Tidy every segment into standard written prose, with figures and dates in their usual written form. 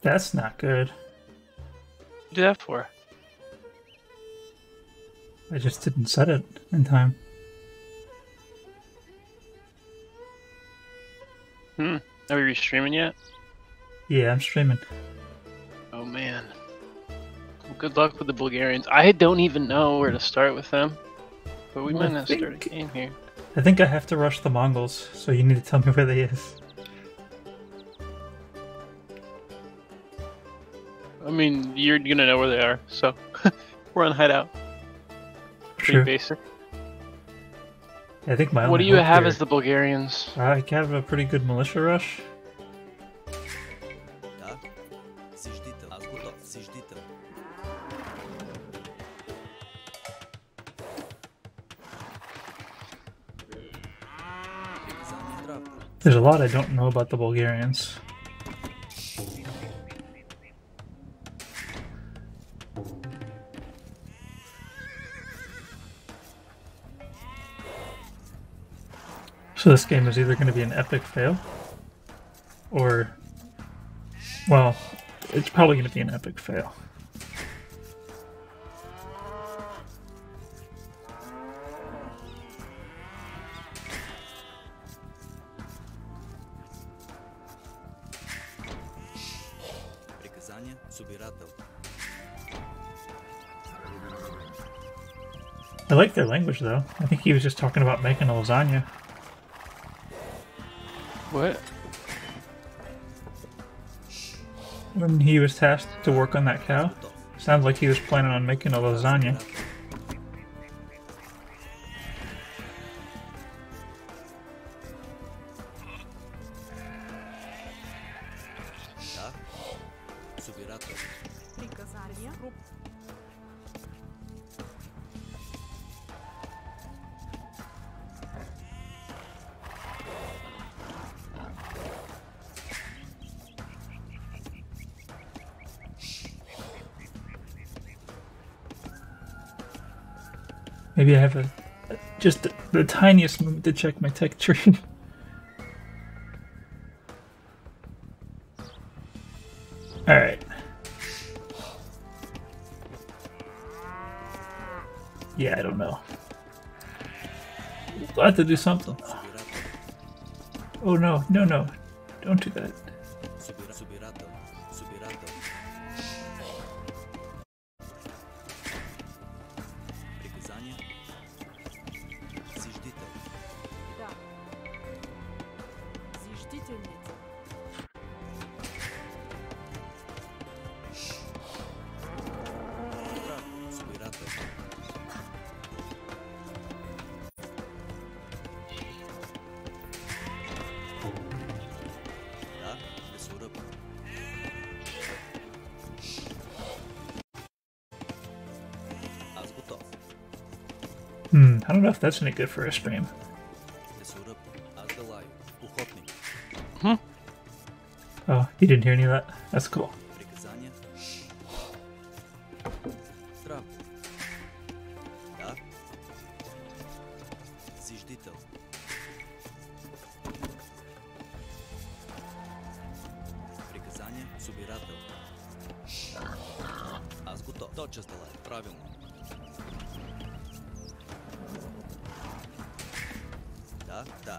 That's not good. What do that for? I just didn't set it in time. Are we streaming yet? Yeah, I'm streaming. Oh man. Well, good luck with the Bulgarians. I don't even know where to start with them. But we Well, might not start a game here. I think I have to rush the Mongols, so you need to tell me where they is. I mean, you're gonna know where they are, so we're on Hideout. Pretty True. basic. I think my What do only you hope have here- as the Bulgarians? I have a pretty good militia rush. There's a lot I don't know about the Bulgarians. So this game is either going to be an epic fail, or, well, it's probably going to be an epic fail. I like their language though. I think he was just talking about making a lasagna. What? When he was tasked to work on that cow, sounds like he was planning on making a lasagna. Maybe I have just the tiniest moment to check my tech tree. Alright. Yeah, I don't know. We'll have to do something. Oh no, no, no. Don't do that. I don't know if that's any good for a stream. Oh, you didn't hear any of that? That's cool.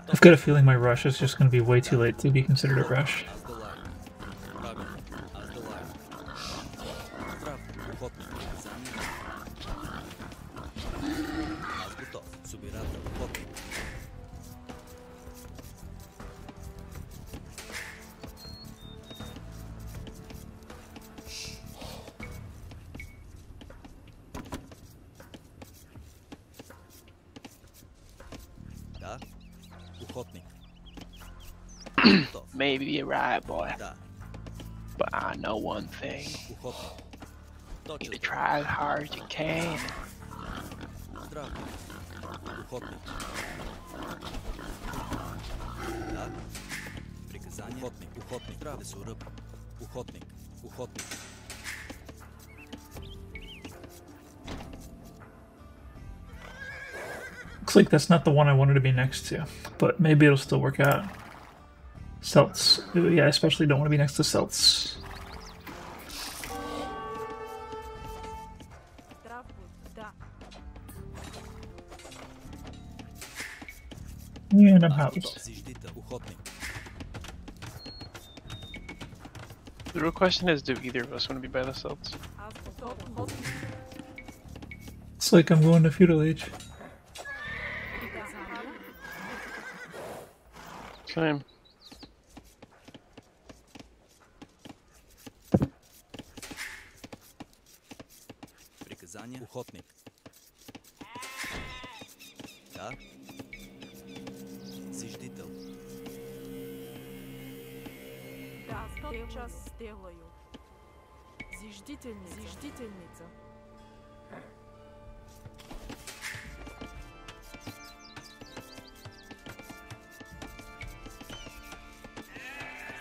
I've got a feeling my rush is just going to be way too late to be considered a rush. Maybe you're right, boy. But I know one thing. If you try as hard as you can. Looks like that's not the one I wanted to be next to, but maybe it'll still work out. Celts. Yeah, I especially don't want to be next to Celts. And I'm housed. The real question is, do either of us want to be by ourselves? It's like I'm going to feudal age. Same. Приказание. Охотник. Да. Зиждител. Да, тотчас сделаю. Зиждительница.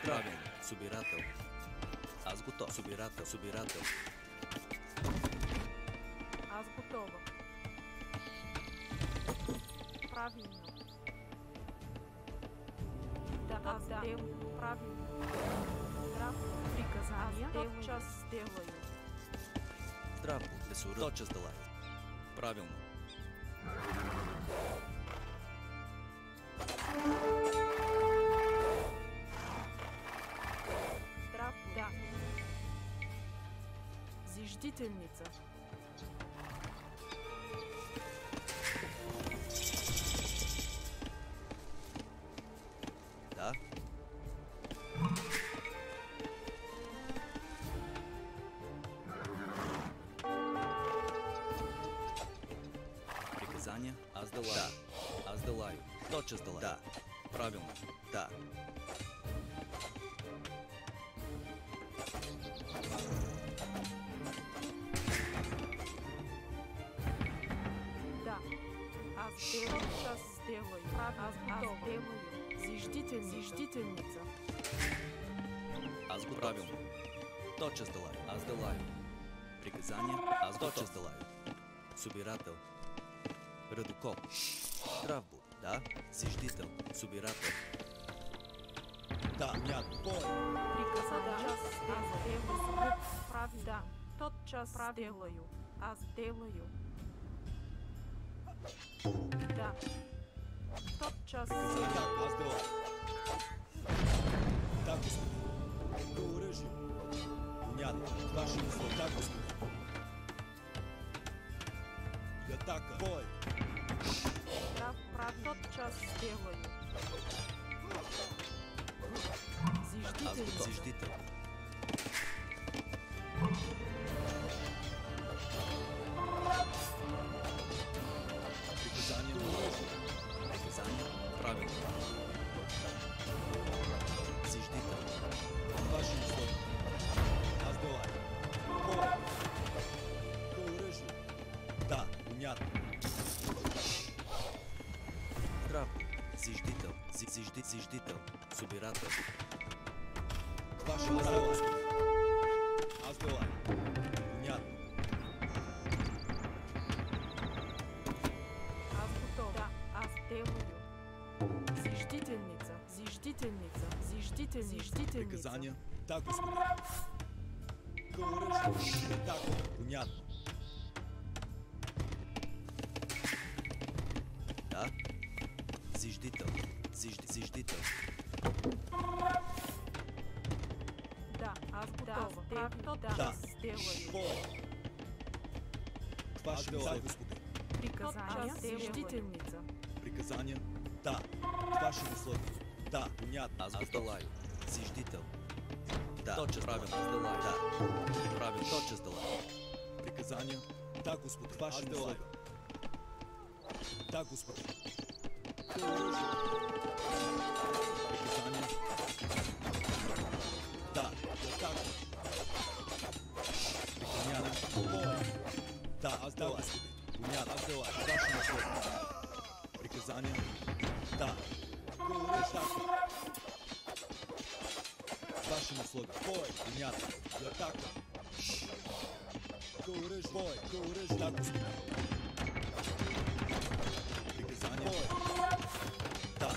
Правильно. Собирател. Аз готов. Собирател. Аз готова. Правильно. Да, делаю. Правильно. Приказания. Тотчас сделаю. Здраво. Бесура. Тотчас делаю. Правилно. Да. Зиждительница. Да. Приказания. Аз делаю. Да. Аз делаю. Тотчас делаю. Да. Правилно. Да. Да. Аз тотчас сделаю. Аз делаю. Зиждительница. Аз го правилно. Тотчас делаю. Аз делаю. Приказания. Аз тотчас делаю. Собирател. Радокоп. Здрав буд. Да. Зиждител. Собирател. Да. Бой. Приказания. Аз делаю. Прави. Да. Тотчас делаю. Аз делаю. Да. Тотчас делаю. Аз делаю. Да, господин. До оръжие. Понятно. Ваше мисло. Да, господин. Атака. Бой. Да, прави. Тотчас делаю. Аз готов. Зиждител. Приказание. Приказание. Правилно. Зиждител. Ваше мисло. Аз делаю. Бой. До оръжие. Да, понятно. Здраво. Зиждител. Зиждител. Собирател. Ваше мисло. Аз делаю. Понятно. Аз готов. Да, аз делаю. Зиждителница. Приказания. Да, господин. До оръжие. Да, понятно. Да. Зиждител. Зиждител. Да, аз готова. Прави. Тотчас делаю. Бой. Ваше мисло, господин. Приказания. Зиждителница. Приказания. Да. Ваше условие. Да, понятно. Аз делаю. Зиждител. Да. Тотчас правилно. Аз делаю. Да. Правилно. Тотчас делаю. Приказания. Да, господин. Ваше условие. Да, господин. Приказания. Да. Так. Понятно. Бой. Да, аз делаю. Понятно. Аз делаю. Ваше условие. Приказания. Да. Вашим условиям. Бой. Понятно. Атака. Говориш. Бой. Говориш. Да, господин. Приказание. Бой. Да.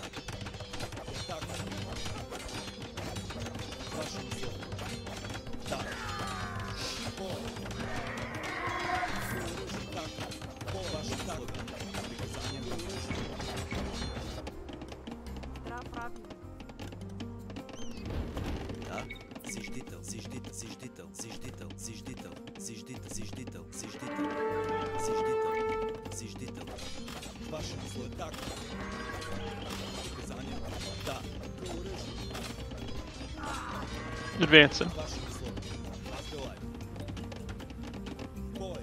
Атака. Вашим условиям. Да. Бой. Говориш. Атака. Бой. Вашим условиям. Приказание. Говориш. Зиждител, зиждител, зиждител, зиждител, зиждител, зиждител, зиждител, зиждител, зиждител, зиждител. Ваше атака. Приказания. Да. Оръжие. Advancing. Ваше условие. Разделай. Бой.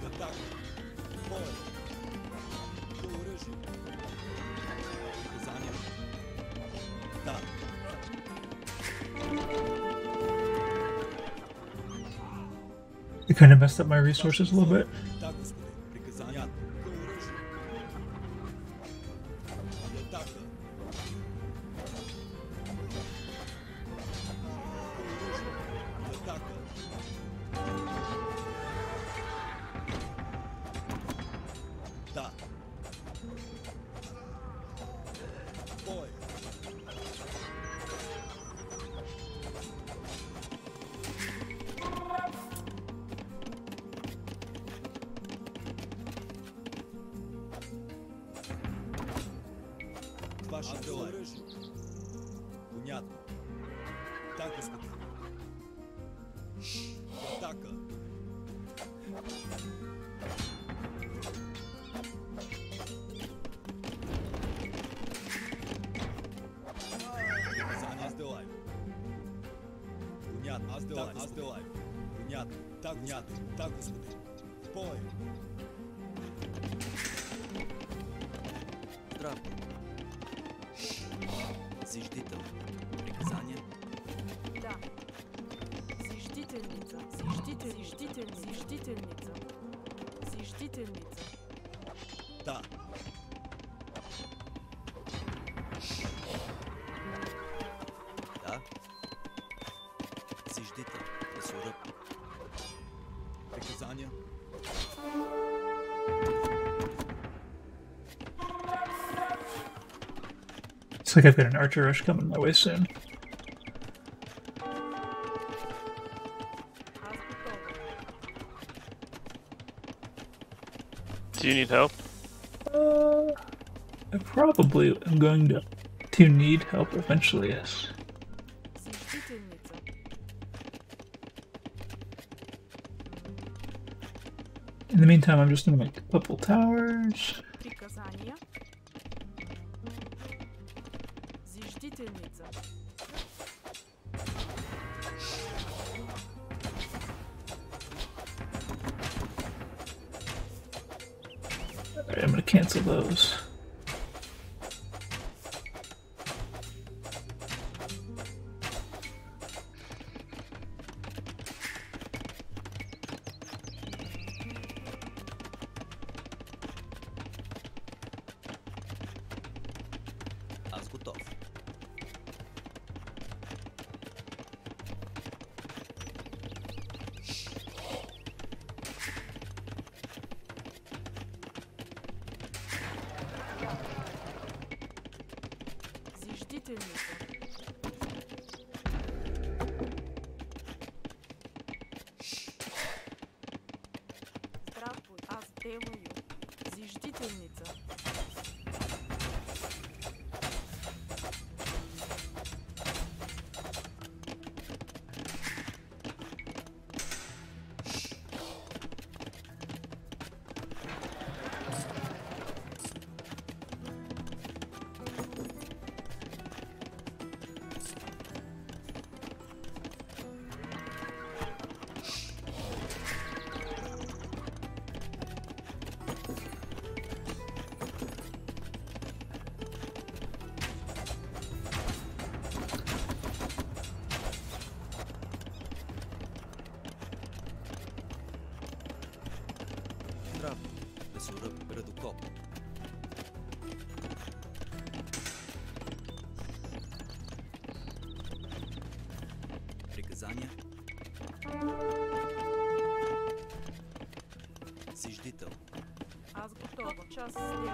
Атака. Бой. Оръжие. Приказания. Да. It kind of messed up my resources a little bit. Да, господин. Приказанията. Оръжие. Атака. Атака. Да. Бой. Ваше оръжие. Понятно. Так, господин. Атака. Аз делай. Понятно. Аз делай. Аз делай. Понятно. Так, понятно. Так, господин. Бой. Здравей. Зиждител. Приказания. Да. Зиждителница. Зиждителница. Зиждителница. Да. Да. Зиждител. Пресоръб. Приказания. It's like I've got an archer rush coming my way soon. Аз готова. Do you need help? I probably am going to need help eventually, yes. Зиждителница. In the meantime, I'm just gonna make a couple towers. Приказания. Зиждителница. Alright, I'm gonna cancel those. Аз готов. Зиждителница. Здравствуй, аз делаю. Зиждителница. Здравей. Пресоръб. Редокоп. Приказания. Зиждител. Аз готова. Час сделаю.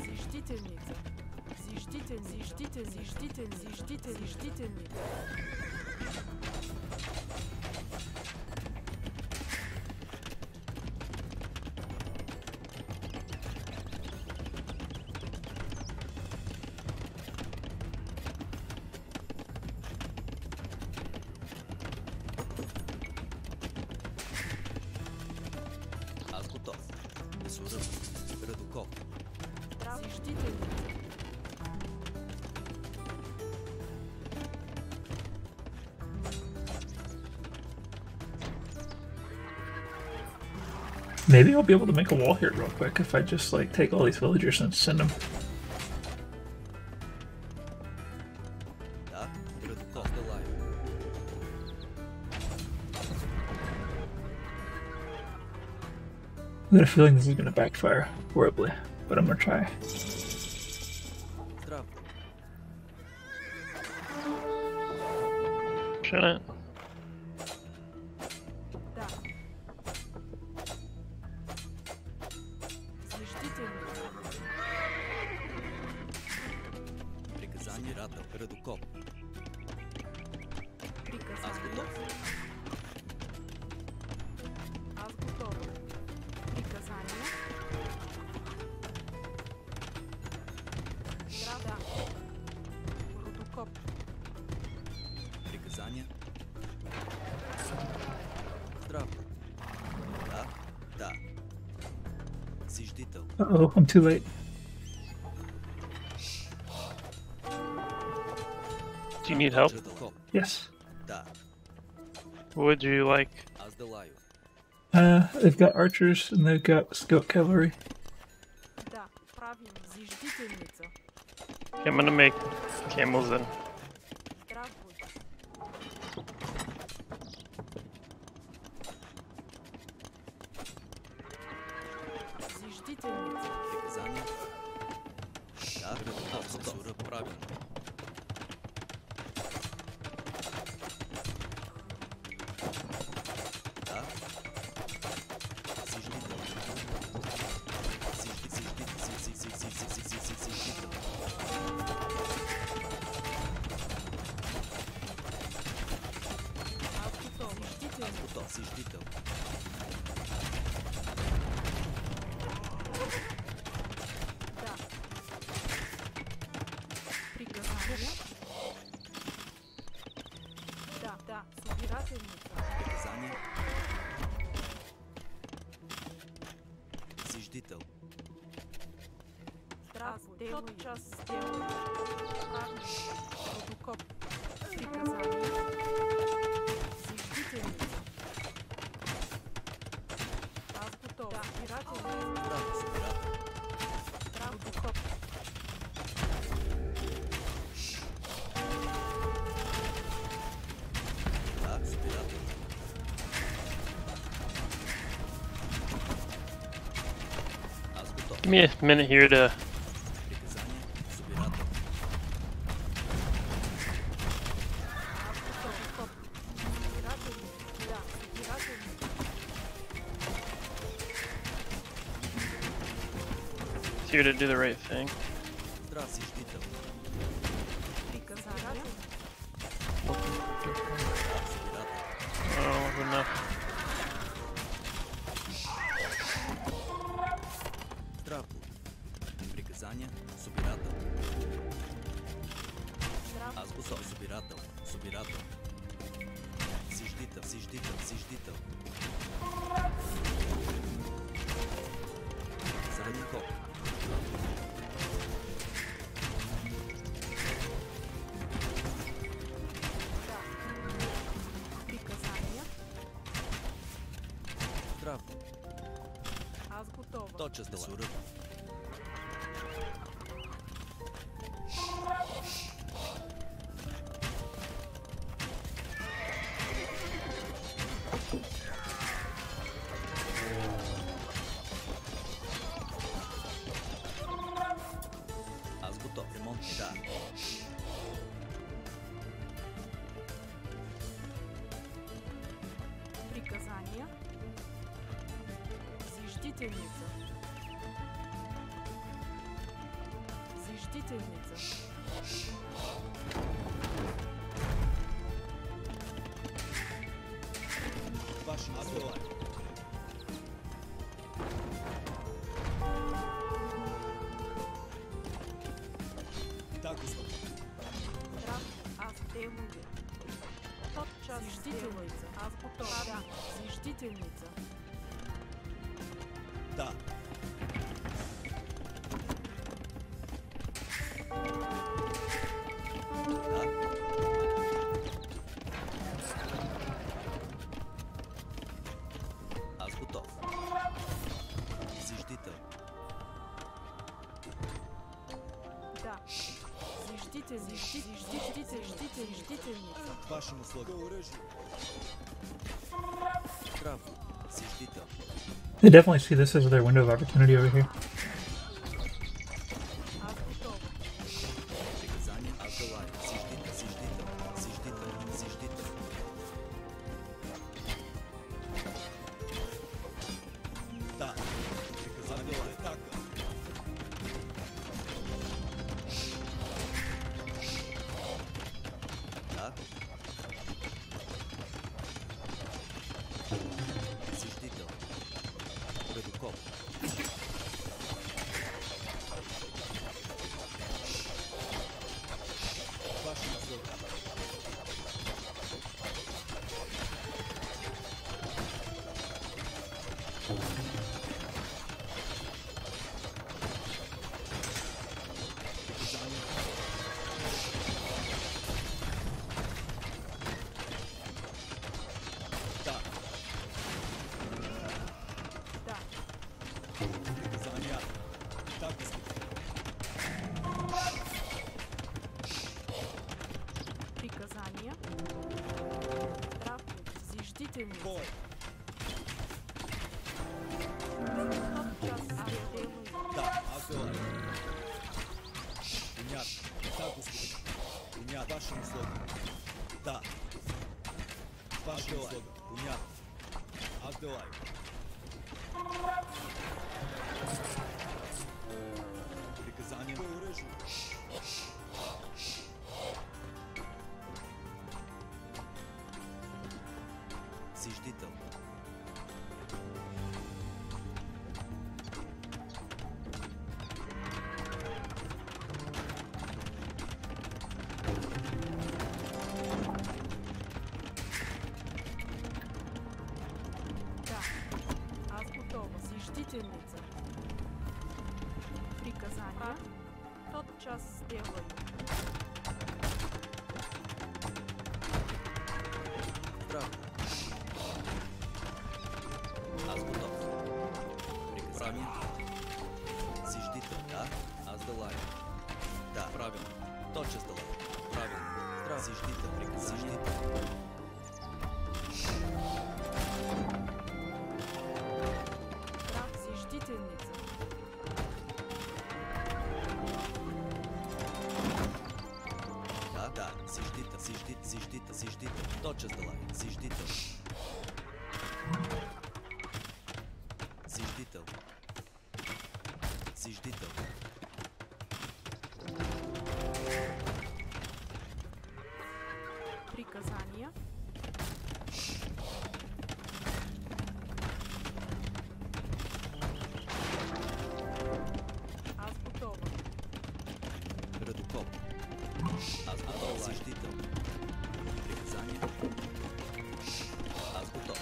Зиждителница. Зиждителница. Радокоп. Зиждителница. Maybe I'll be able to make a wall here real quick if I just like take all these villagers and send them. Да, Радокоп. Долаю. I got a feeling this is gonna backfire horribly, but I'm gonna try. Здраво. Shouldn't. Да. Зиждителница. Приказание Радал. Радокоп. Аз Приказание. готов. Аз готова. Приказание. Да. Протокоп. Приказания. Здраво. Да, да. Зиждител. Uh-oh, I'm too late. Do you need help? Радокоп. Yes. Да. What would you like? Аз долаю. They've got archers and they've got scout cavalry. Да. Правилно. Зиждителница. Okay, I'm gonna make camels then. Здравствуй. Зиждителница. Приказания. Да, Радокоп. Сура правилно. Да. Зиждител. Зиждител. Аз готова. Зиждителница. Готов. Зиждител. Да. Приказание. Да, да. Собирателница. Приказание. Зиждител. Здравствуй. Тот час сделай. Правилно. Протокоп. Приказание. Зиждителница. Аз готова. Собирателница. Здраво, собирател. Протокоп. Да, собирател. Аз готов. Give me a minute here to. Приказание. Собирател. Протокоп. Собирателница. Да, собирателница. It's here to do the right thing. Здрав, зиждител. Приказание. Собирател. Oh, enough. Здраво. Приказания. Собирател. Аз готов. Собирател. Собирател. Зиждител. Зиждител. Зиждител. Зарадников. Приказание. Здраво. Аз готова. Точно дела. Сурък. Аз готов. Ремонт. Да. Приказания. Зиждителница. Зиждителница. Ваш назор. Так, господин. Здрав, аз делуя. Тот час зиждителница. Аз готова. Да, зиждителница. Да. К вашим услугам. Прав. Зиждител. They definitely see this as their window of opportunity over here. Приказание. Отдавай. Зиждител. Зиждител. Зиждител. Зиждител. Да. Приказание. Атака. Да. Зиждител. Редуков. Ваши услуги. Приказание. Да. Приказание. Да, господин. Приказания. Здравствуйте. Зиждительница. Бой. Тотчас сделаю. Да, отдавай. Принят. Да, господин. Принят. Ваши услуги. Да. Ваши услуги. Принят. Отдавай. Приказание. Урежу. Зиждител. Да. Аз готова. Зиждителница. Приказания. Тотчас сделаю. Правда. Аз готов. Приказание. Зиждител. Да. Аз делаю. Да. Правилно. Тотчас делаю. Правилно. Здраво. Зиждител. Приказание. Прав зиждительница. Да, да. Зиждител. Зиждител. Зиждител. Зиждител. Тотчас делаю. Зиждител. Зиждител. Зиждител. Приказания. Аз готова. Редуков. Аз готов. Зиждител. Приказание. Аз готов.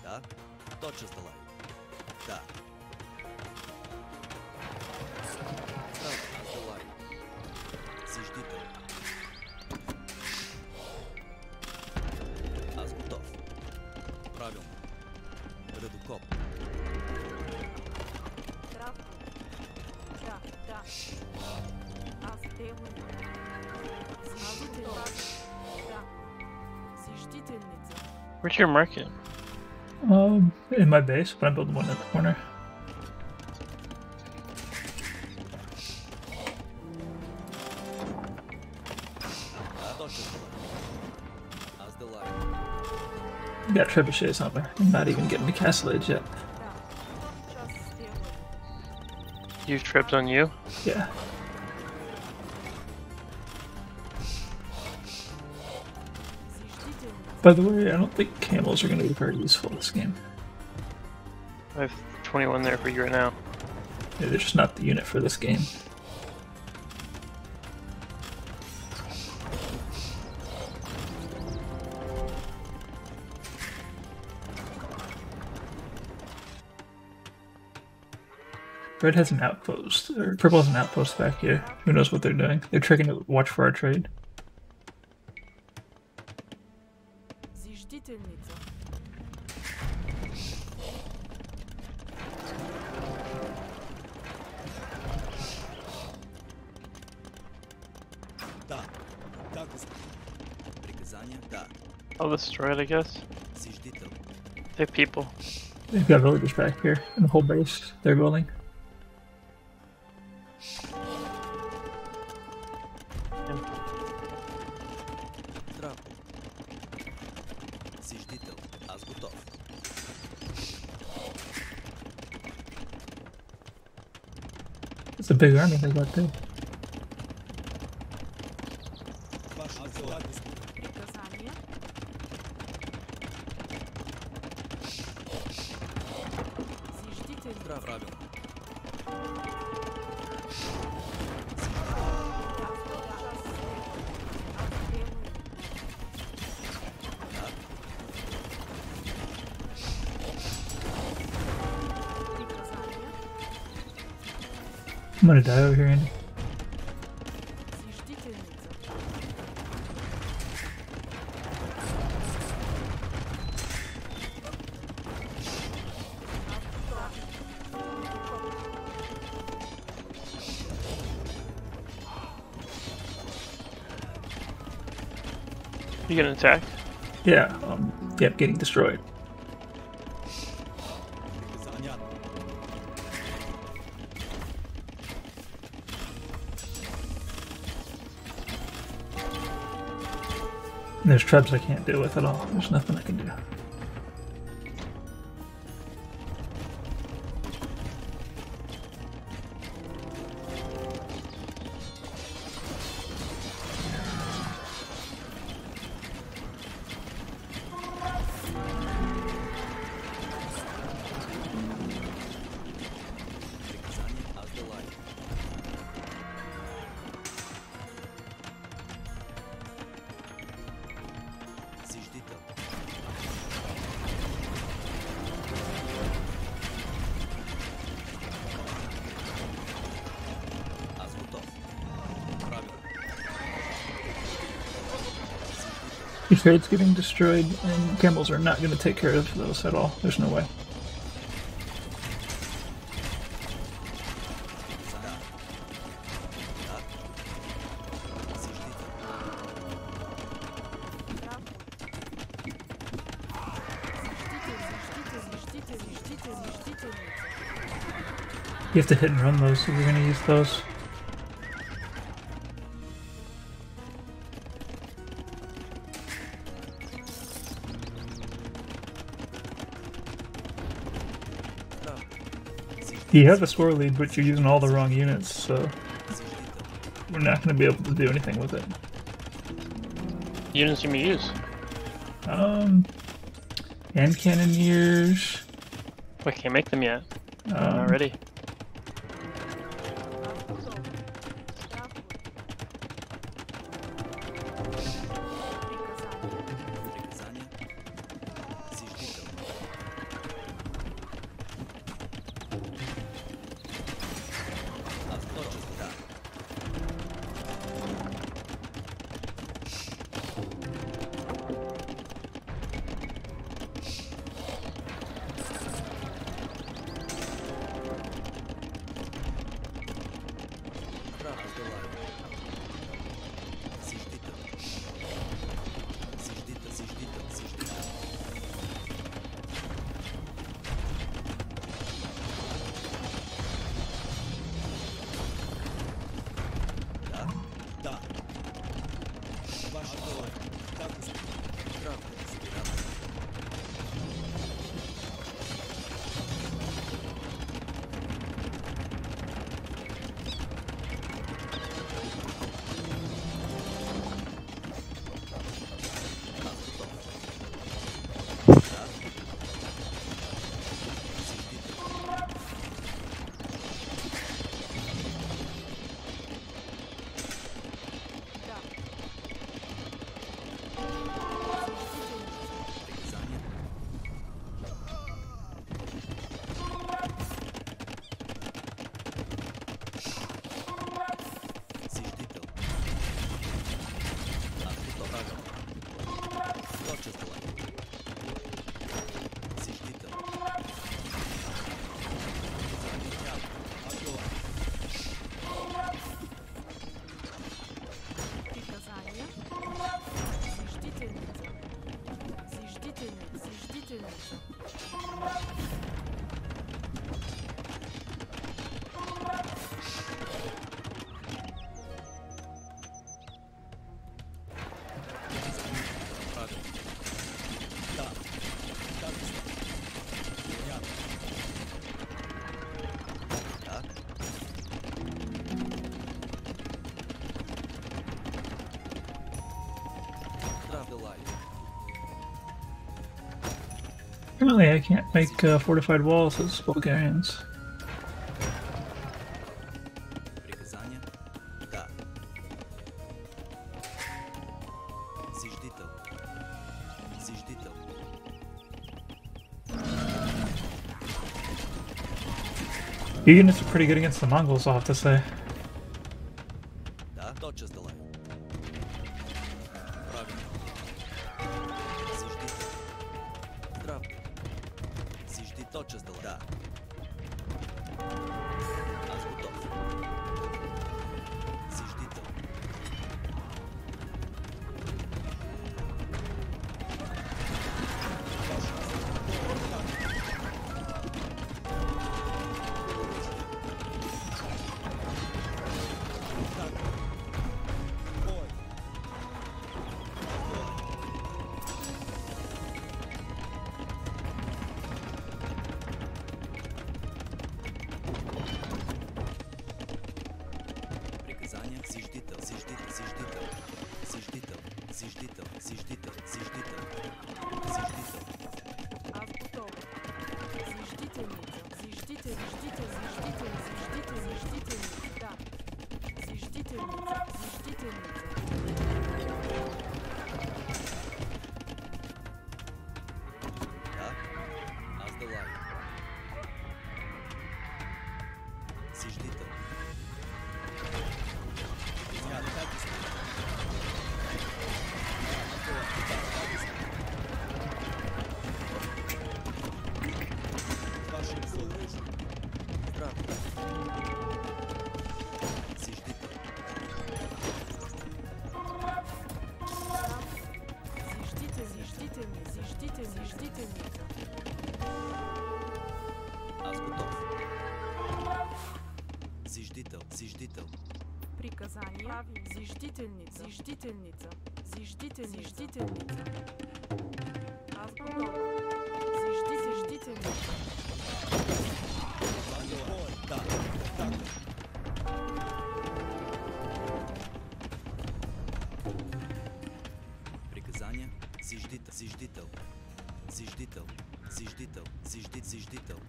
Да. Тотчас делаю. Да. Право. Аз делаю. Зиждител. Аз готов. Правилно. Редуков. Здравствуйте. Да, да. Аз делаю. Зиждителница. Да. Зиждительница. Where's your market? In my base, but I'm building one in the corner. Тотчас делаю. Аз делаю. Got trebuchets on there. I'm not even getting to castle age yet. Да. Тотчас сделаю. You have trips on you? Yeah. Зиждительница. By the way, I don't think camels are going to be very useful this game. I have 21 there for you right now. Yeah, they're just not the unit for this game. Red has an outpost, or purple has an outpost back here. Who knows what they're doing? They're trying to watch for our trade. Зиждительница. Да. Да, господин. Приказания? Да. I'll destroy it, I guess. Зиждител. They have people. They've got villagers back here and the whole base they're building. Здраво. Зиждител. Аз готов. It's a big army they got there. Ваше дела, господин. Приказания. Зиждите. Здраво. Правилно. I'm gonna die over here, Andy. Зиждительница. You getting attacked? Yeah, yep, getting destroyed. Приказания. And there's trebs I can't deal with at all. There's nothing I can do. Приказания. Аз делаю. Зиждител. Аз готов. Правилно. Your trade's getting destroyed, and camels are not going to take care of those at all. There's no way. You have to hit and run those if you're going to use those. You have a score lead, but you're using all the wrong units, so we're not going to be able to do anything with it. Units you may use. Hand cannoneers. We can't make them yet. Not ready. Приказания. Зиждител. Аз точно. Да. Право делаю. Зиждител. Зиждител, зиждител, зиждител. Да? Да. Ваше дело. Да, господин. Право, разбирам. Аз готов. Да? Зиждител. Да. Зиждительница. Зиждителница. Правилно. Да. Так. Понятно. Так. Правда. Apparently I can't make fortified walls as Bulgarians. Приказания? Да. Зиждител. Зиждител. Your units are pretty good against the Mongols, I'll have to say. Да, точно сделай. Правильно. Зиждител. Здрав. Зижди точно сделай. Да. Аз готов. Зиждител. Приказания. Зиждител. Зиждител. Зиждител. Зиждител. Зиждител. Зиждител. Зиждител. Зиждител. Аз готова. Зиждителница. Зиждител, зиждител, зиждител, зиждител, зиждителница. Да. Зиждителница. Зиждителница. Да. Аз делаю. Зиждител. Здрав. Зиждител. Зиждител, зиждителни, зиждител, зиждителница. Аз готов. Зиждител. Зиждител. Приказания. Зиждителница. Зиждителница. Зиждител, зиждителница. Аз готова. Зиждителница. Да. Так. Приказания. Зиждител. Зиждител. Зиждител. Зиждител. Зиждител.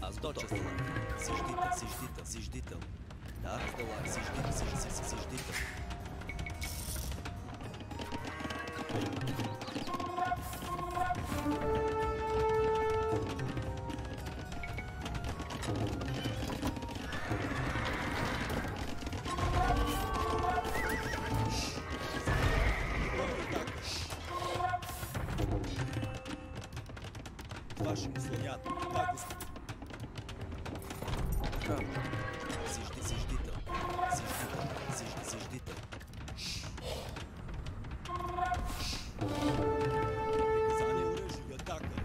Аз точно сделай. Зиждител. Зиждител. Зиждител. Да, аз делаю. Зиждител. Зиждител. Вашему слонят. Да, господин. Право. Зиждител. Зиждител. Приказание оръжие. Атака.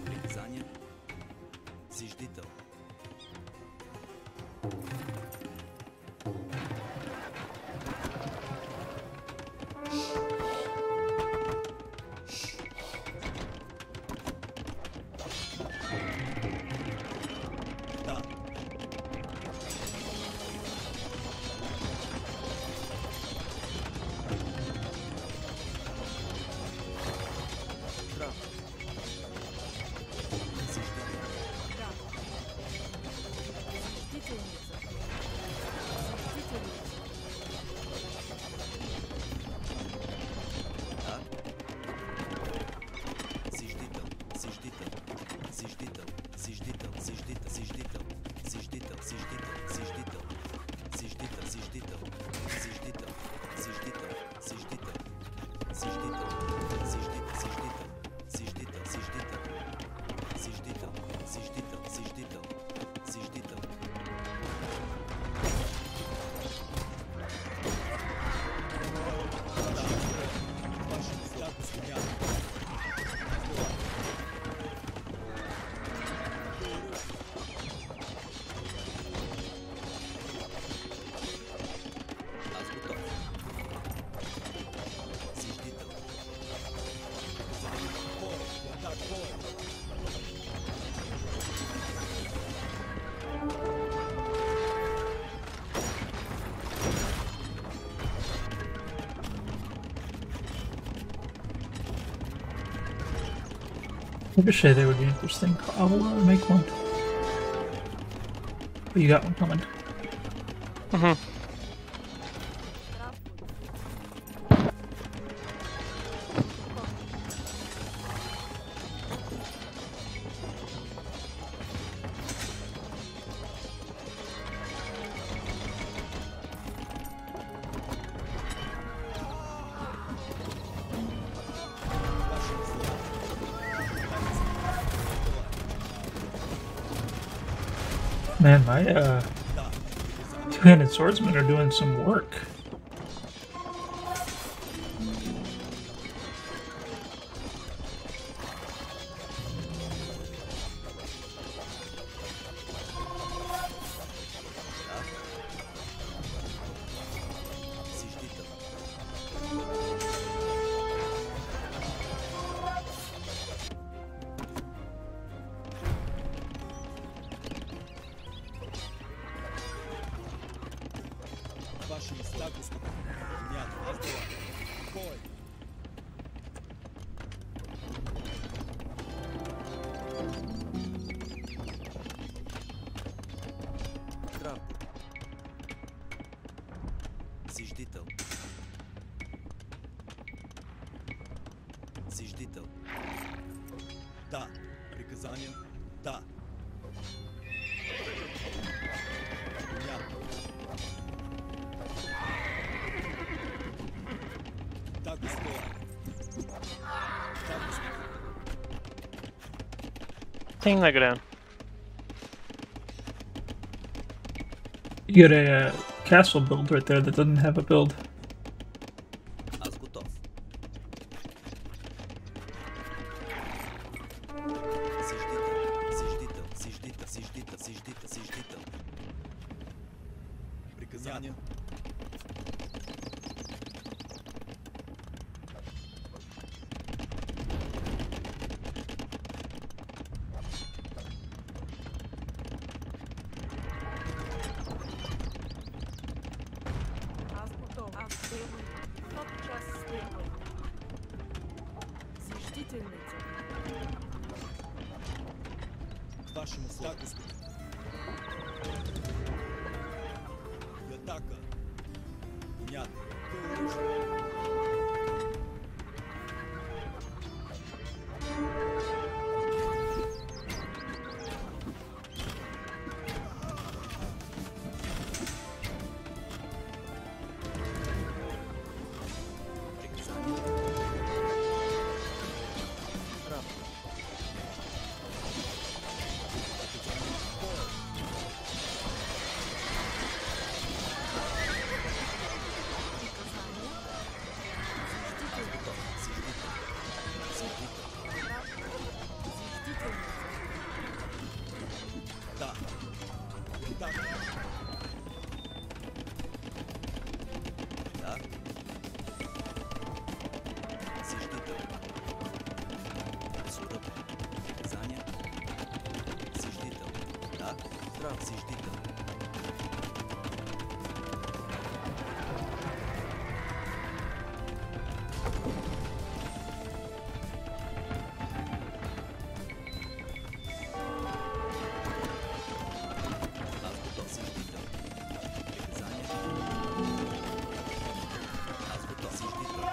Приказание. Зиждител. Да. Здрав. Зиждител. Да. Зиждителница. Зиждителница. Да. Зиждител. Зиждител. Зиждител. Зиждител. Зиждител. Зиждител. Зиждител. Зиждител. Зиждител. Зиждител. Зиждител. Зиждител. Зиждител. Зиждител. Зиждител. Зиждител. Зиждител. Зиждител. Ricochet there would be interesting. I'll make one. But you got one coming. Mhm. Man, my two-handed swordsmen are doing some work. Ваши места, господа. Нет, бой. Здравствуй. Зиждител. Зиждител. Да. Приказания. Да. Понятно. Так, господа. Так, господа. Tänk lägger den. You got a castle build right there that doesn't have a build. Аз готов. Сиждител. Приказания. Аз готов. Аз сделаю. Тотчас сделаю. Заждительница. К вашему слову, господин. И атака. Понятно. Да. И атака. Да. Зиждител. Суда. Приказания. Зиждител. Да. Здрав, зиждител. Аз готов, зиждител. Приказания. Аз готов, зиждител.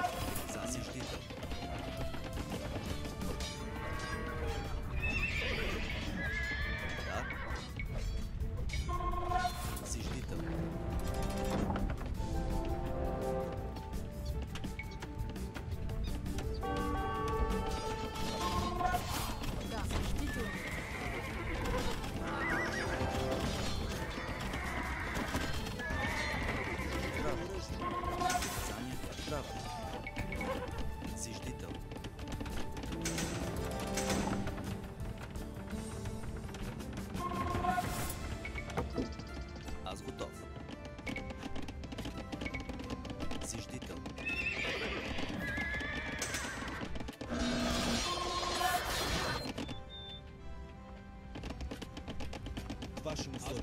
За зиждител. Да. Зиждител. Да, заждительница. Приказания. Здрав. Зиждител. Аз готов. Зиждител. К вашему слову.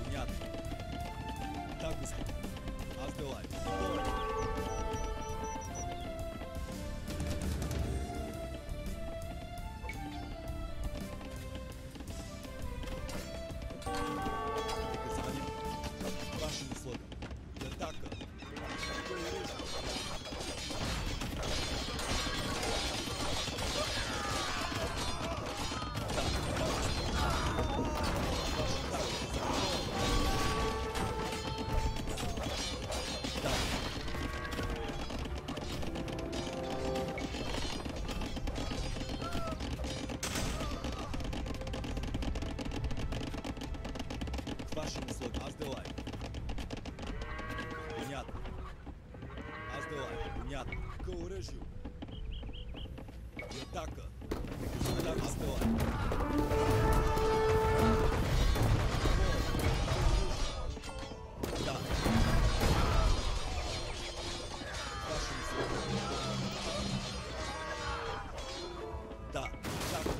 Понятно. Так, господин. Аз делай. Бой. вашими условиями. Аз делай. Понятно. Аз делай. Понятно. К оръжию. И атака. Приказания. Аз делай. Да. Вашими условиями. Да. Атака.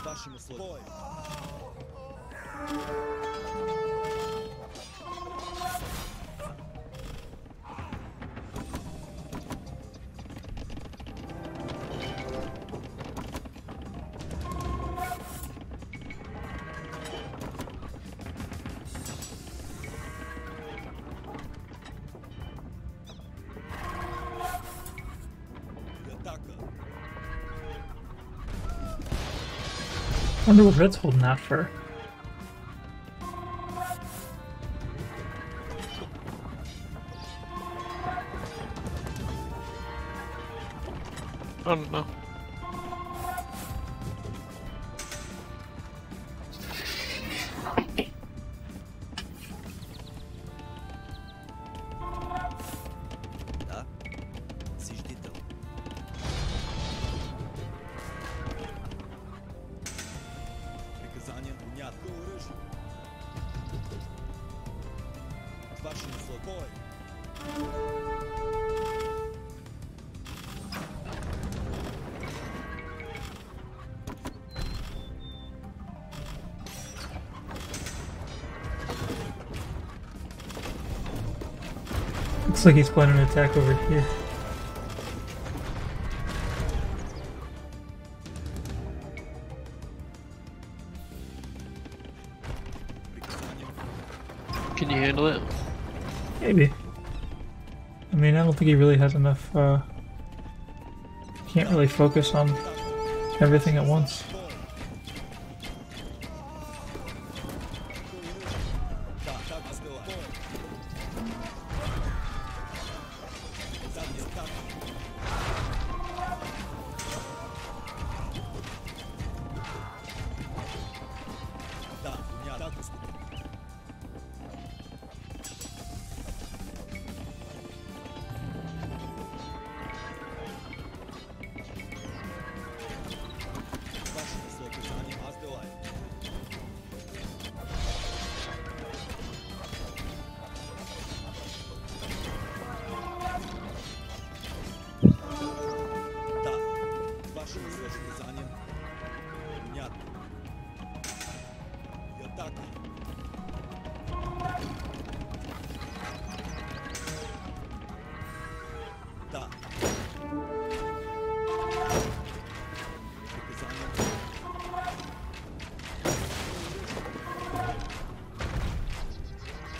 Вашим условиям. Wonder what Red's holding that for. I don't know. Да? Съждител. Приказания понятно. Оръжие. Ваши условия. Looks like he's planning an attack over here. Can you handle it? Maybe. I mean, I don't think he really has enough, can't really focus on everything at once.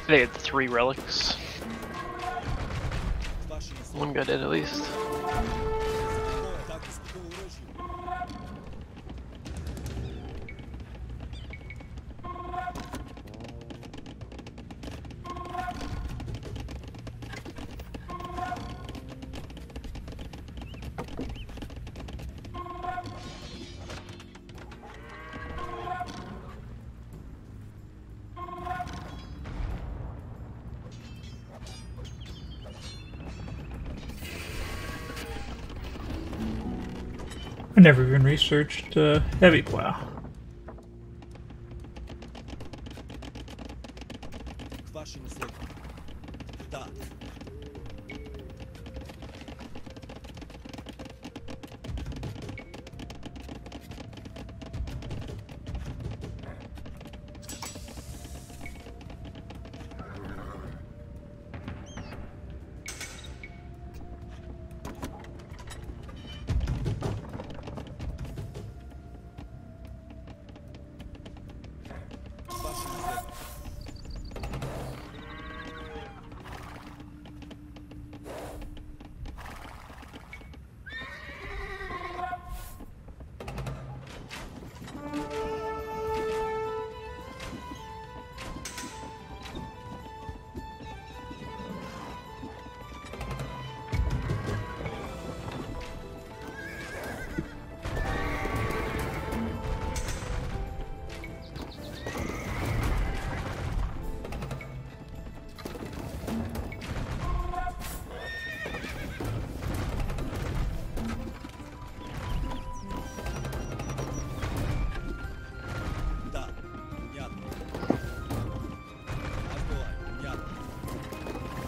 They had 3 relics. One guy did at least. I never even researched heavy plow.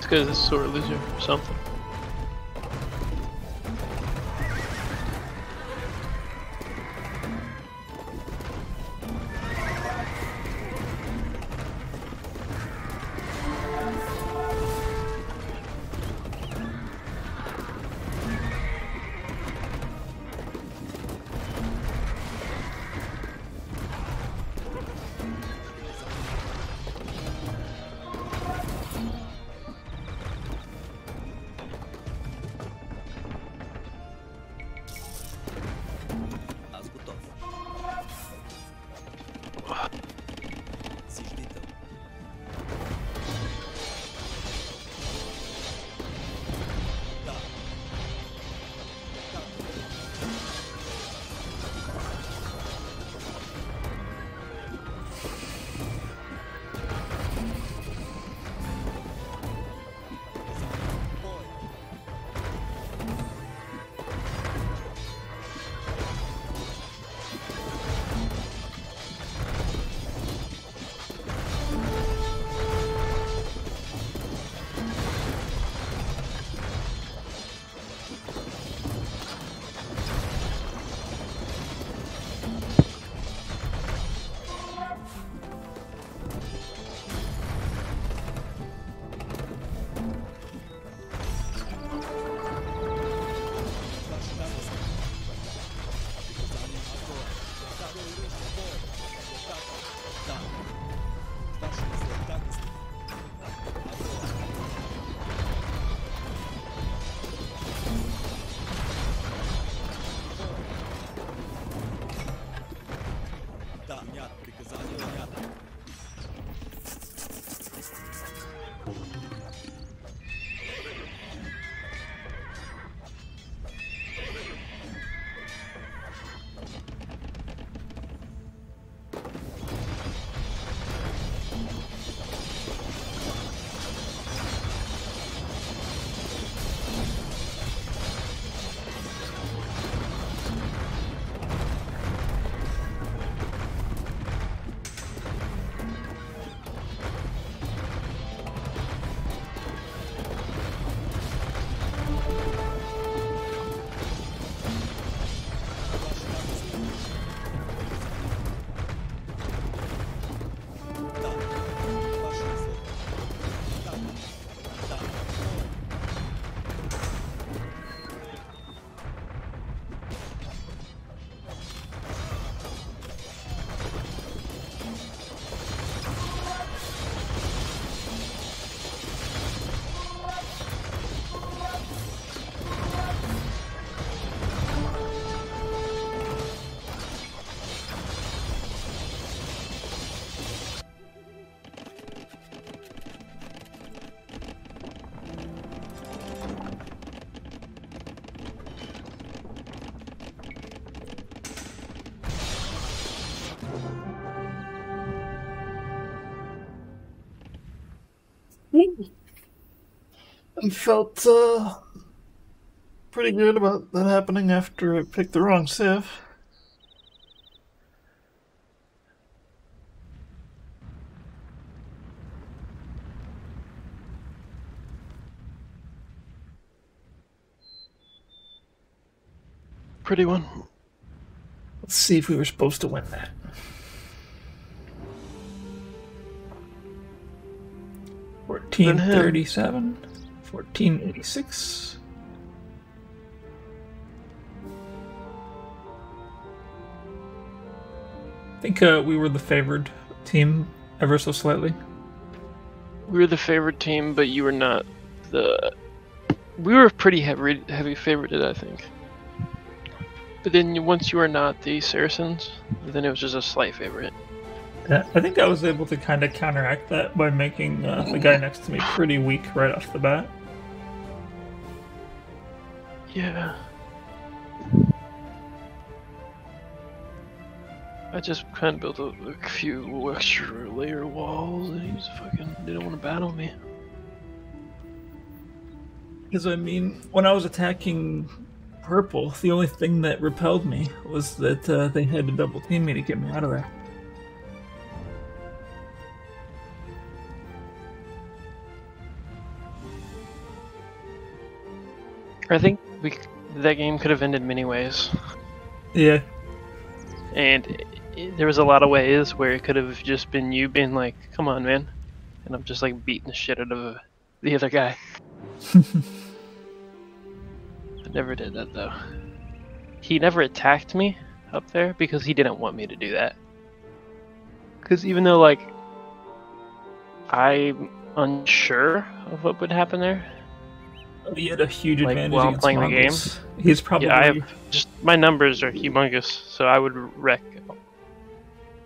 because it's sore loser or something. Аз готов. Си ждител. Да. Бой. Да, нет, приказание нет. Да, ваши условия. Да, да, бой. I felt pretty good about that happening after I picked the wrong civ. Pretty one. Let's see if we were supposed to win that. $14.37, $14.86. I think we were the favored team ever so slightly. We were the favorite team, but you were not the. We were pretty heavy favorited, I think. But then once you were not the Saracens, then it was just a slight favorite. Yeah, I think I was able to kind of counteract that by making the guy next to me pretty weak right off the bat. Yeah. I just kind of built a few extra layer walls, and he just fucking didn't want to battle me. Because, I mean, when I was attacking purple, the only thing that repelled me was that they had to double team me to get me out of there. I think that game could have ended many ways, Yeah. and there was a lot of ways where it could have just been you being like, "Come on, man," and I'm just like beating the shit out of the other guy. I never did that though. He never attacked me up there because he didn't want me to do that. Because even though like I'm unsure of what would happen there, He had a huge like advantage while against playing the game. Mongols. He's probably Yeah, I have just my numbers are humongous, so I would wreck.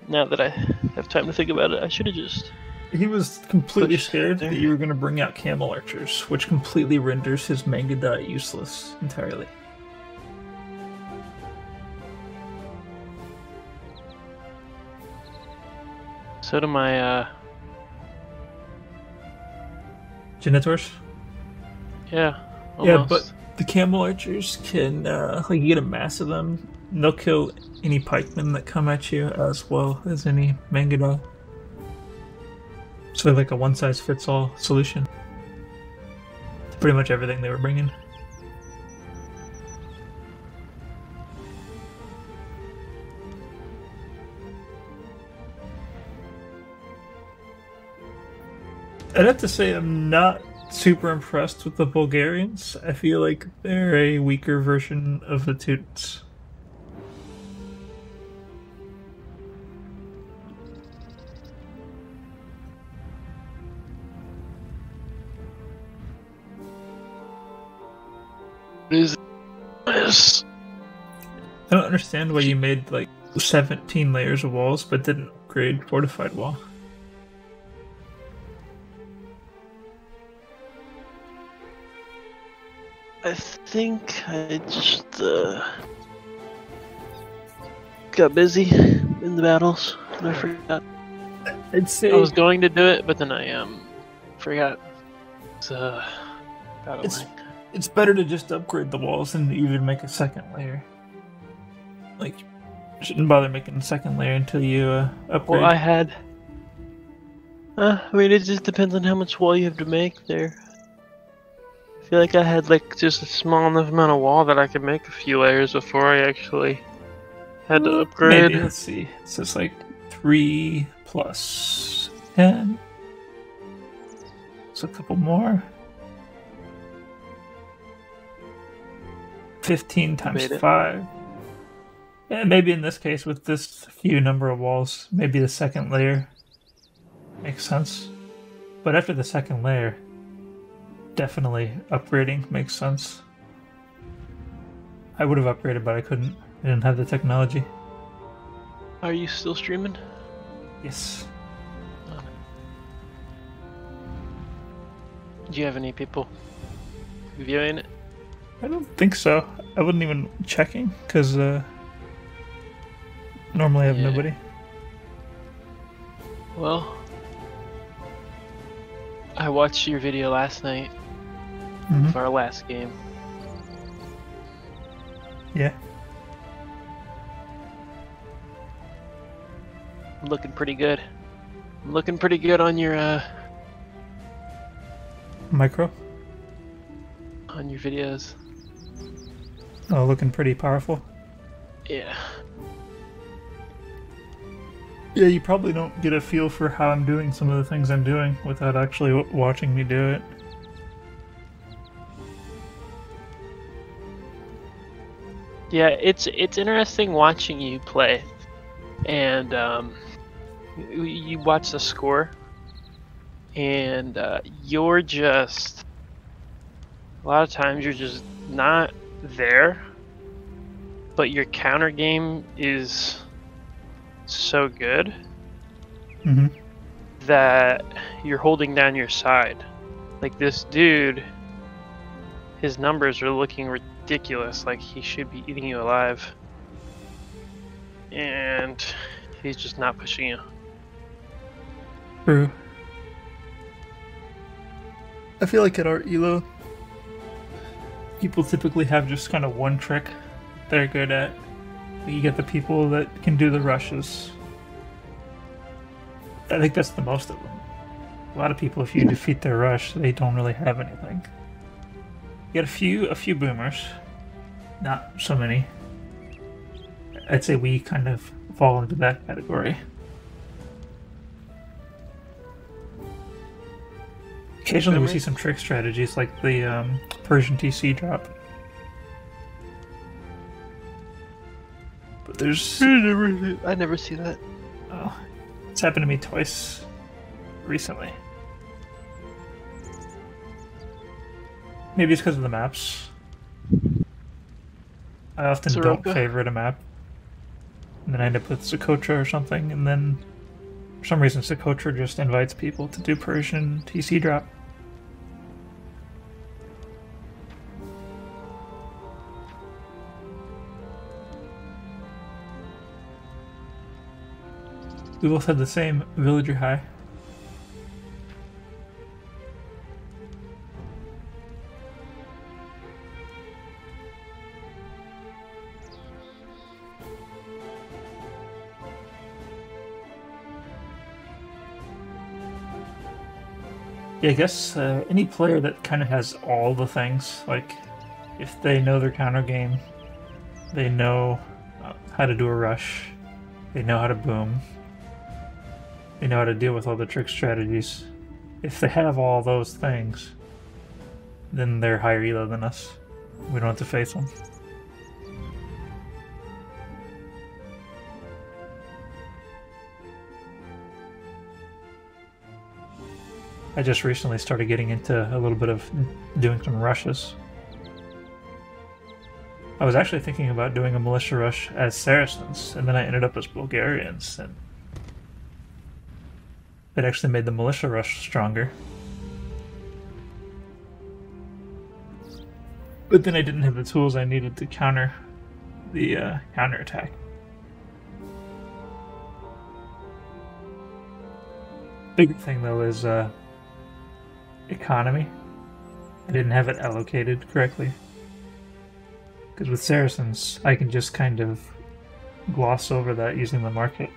Now that I have time to think about it, I should have just. He was completely Push scared there. that you were going to bring out camel archers, which completely renders his manga die useless entirely. So do my Genitors? yeah. Yeah, Almost. but the camel archers can, like, you get a mass of them, and they'll kill any pikemen that come at you as well as any mangada. So, like, a one-size-fits-all solution to pretty much everything they were bringing. I'd have to say I'm not super impressed with the Bulgarians. I feel like they're a weaker version of the Teuts. Is this? I don't understand why you made like 17 layers of walls but didn't upgrade fortified wall. I think I just got busy in the battles and I forgot. I'd say I was going to do it, but then I forgot. It's battling. it's better to just upgrade the walls than to even make a second layer. Like, shouldn't bother making a second layer until you upgrade. Well, I had. I mean, it just depends on how much wall you have to make there. I feel like I had like just a small enough amount of wall that I could make a few layers before I actually had to upgrade. Maybe, let's see. So it's like 3 plus 10. So a couple more. 15 times Made it. 5. Yeah, maybe in this case, with this few number of walls, maybe the second layer makes sense. But after the second layer, definitely upgrading makes sense. I would have upgraded, but I couldn't. I didn't have the technology. Are you still streaming? Yes. Do you have any people viewing it? I don't think so. I wasn't even checking, because normally I have Yeah. nobody. Well, I watched your video last night Mhm. of our last game. Yeah. I'm looking pretty good. I'm looking pretty good on your Micro. videos. Oh, looking pretty powerful. Yeah. Yeah, you probably don't get a feel for how I'm doing some of the things I'm doing without actually watching me do it. Yeah, it's interesting watching you play, and you watch the score, and you're just a lot of times you're just not there, but your counter game is so good Mm-hmm. that you're holding down your side. Like this dude, his numbers are looking ridiculous, like he should be eating you alive. And he's just not pushing you. True. I feel like at our ELO, people typically have just kind of one trick they're good at. You get the people that can do the rushes. I think that's the most of them. A lot of people, if you defeat their rush, they don't really have anything. You got a few boomers, not so many. I'd say we kind of fall into that category. Occasionally we see some trick strategies like the Persian TC drop. But there's... I never see that. Oh, it's happened to me twice recently. Maybe it's because of the maps. I often don't favorite a map. And then I end up with Socotra or something, and then for some reason Socotra just invites people to do Persian TC drop. We both had the same villager high. Yeah, I guess any player that kind of has all the things, like if they know their counter game, they know how to do a rush, they know how to boom, they know how to deal with all the trick strategies. If they have all those things, then they're higher elo than us. We don't have to face them. I just recently started getting into a little bit of doing some rushes. I was actually thinking about doing a militia rush as Saracens, and then I ended up as Bulgarians, and it actually made the militia rush stronger. But then I didn't have the tools I needed to counter the counterattack. Big thing though is economy. I didn't have it allocated correctly. Because with Saracens, I can just kind of gloss over that using the market.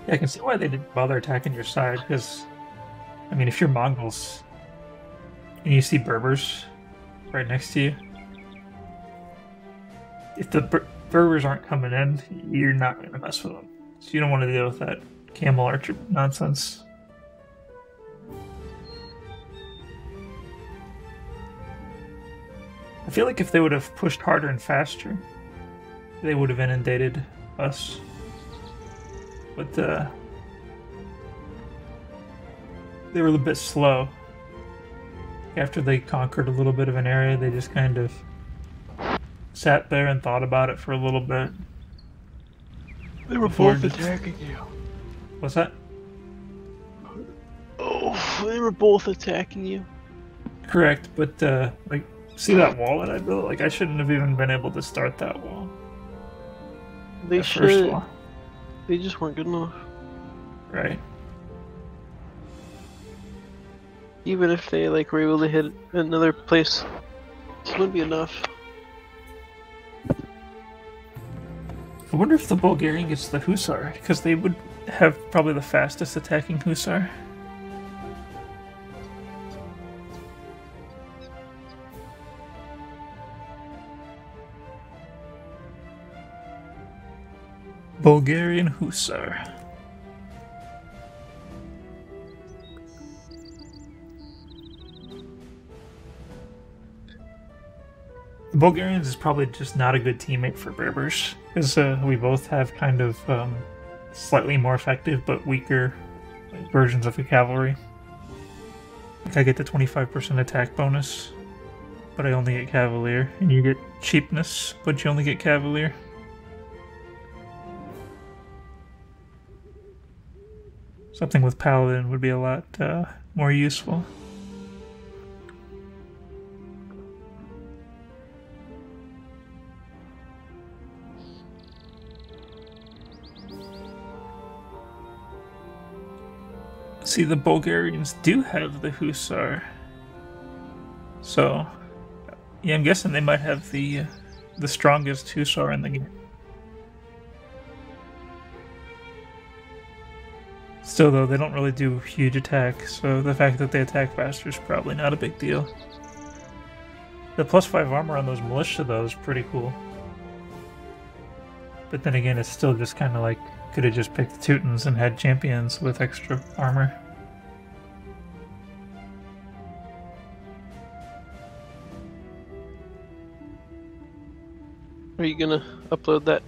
Yeah, I can see why they didn't bother attacking your side, because, I mean, if you're Mongols and you see Berbers right next to you, if the Berbers aren't coming in, you're not going to mess with them. So you don't want to deal with that camel archer nonsense. I feel like if they would have pushed harder and faster, they would have inundated us. But they were a little bit slow. After they conquered a little bit of an area, they just kind of sat there and thought about it for a little bit. They were both attacking you. What's that? Oh, they were both attacking you. Correct, but like, see that wall that I built? Like, I shouldn't have even been able to start that wall. They should. They just weren't good enough. Right. Even if they like were able to hit another place, this wouldn't be enough. I wonder if the Bulgarian gets the Hussar, because they would have probably the fastest attacking Hussar. Bulgarian Hussar. The Bulgarians is probably just not a good teammate for Berbers, because we both have kind of slightly more effective but weaker versions of the cavalry. Like I get the 25% attack bonus, but I only get Cavalier, and you get cheapness, but you only get Cavalier. Something with Paladin would be a lot more useful. See, the Bulgarians do have the Hussar. So, yeah, I'm guessing they might have the strongest Hussar in the game. Still, though, they don't really do huge attacks, so the fact that they attack faster is probably not a big deal. The +5 armor on those militia, though, is pretty cool. But then again, it's still just kind of like, could have just picked Teutons and had champions with extra armor. Are you gonna upload that?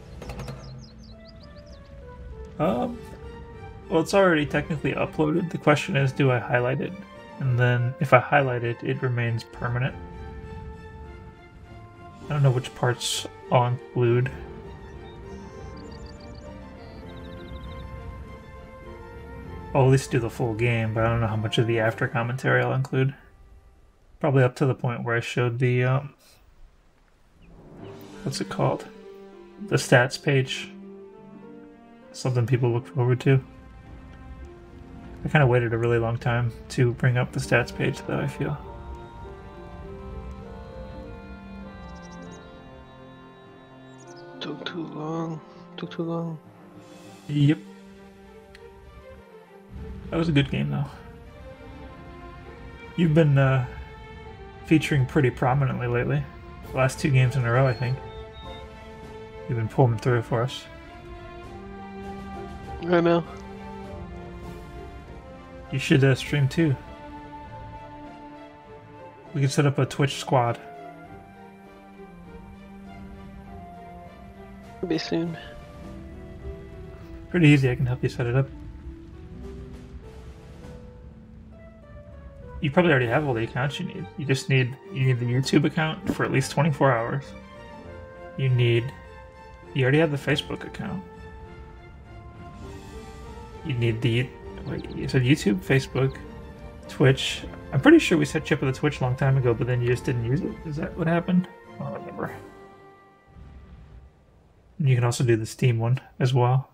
Well, it's already technically uploaded. The question is, do I highlight it? And then if I highlight it, it remains permanent. I don't know which parts I'll include. I'll at least do the full game, but I don't know how much of the after commentary I'll include. Probably up to the point where I showed the, what's it called? The stats page. Something people look forward to. I kind of waited a really long time to bring up the stats page, though, I feel. Took too long. Took too long. Yep. That was a good game, though. You've been featuring pretty prominently lately. The last 2 games in a row, I think. You've been pulling through for us. I know. You should stream too. We could set up a Twitch squad. Maybe soon. Pretty easy, I can help you set it up. You probably already have all the accounts you need. You just need the YouTube account for at least 24 hours. You already have the Facebook account. You need the, wait, you said YouTube, Facebook, Twitch. I'm pretty sure we set you up with a Twitch a long time ago, but then you just didn't use it. Is that what happened? I don't remember. And you can also do the Steam one as well.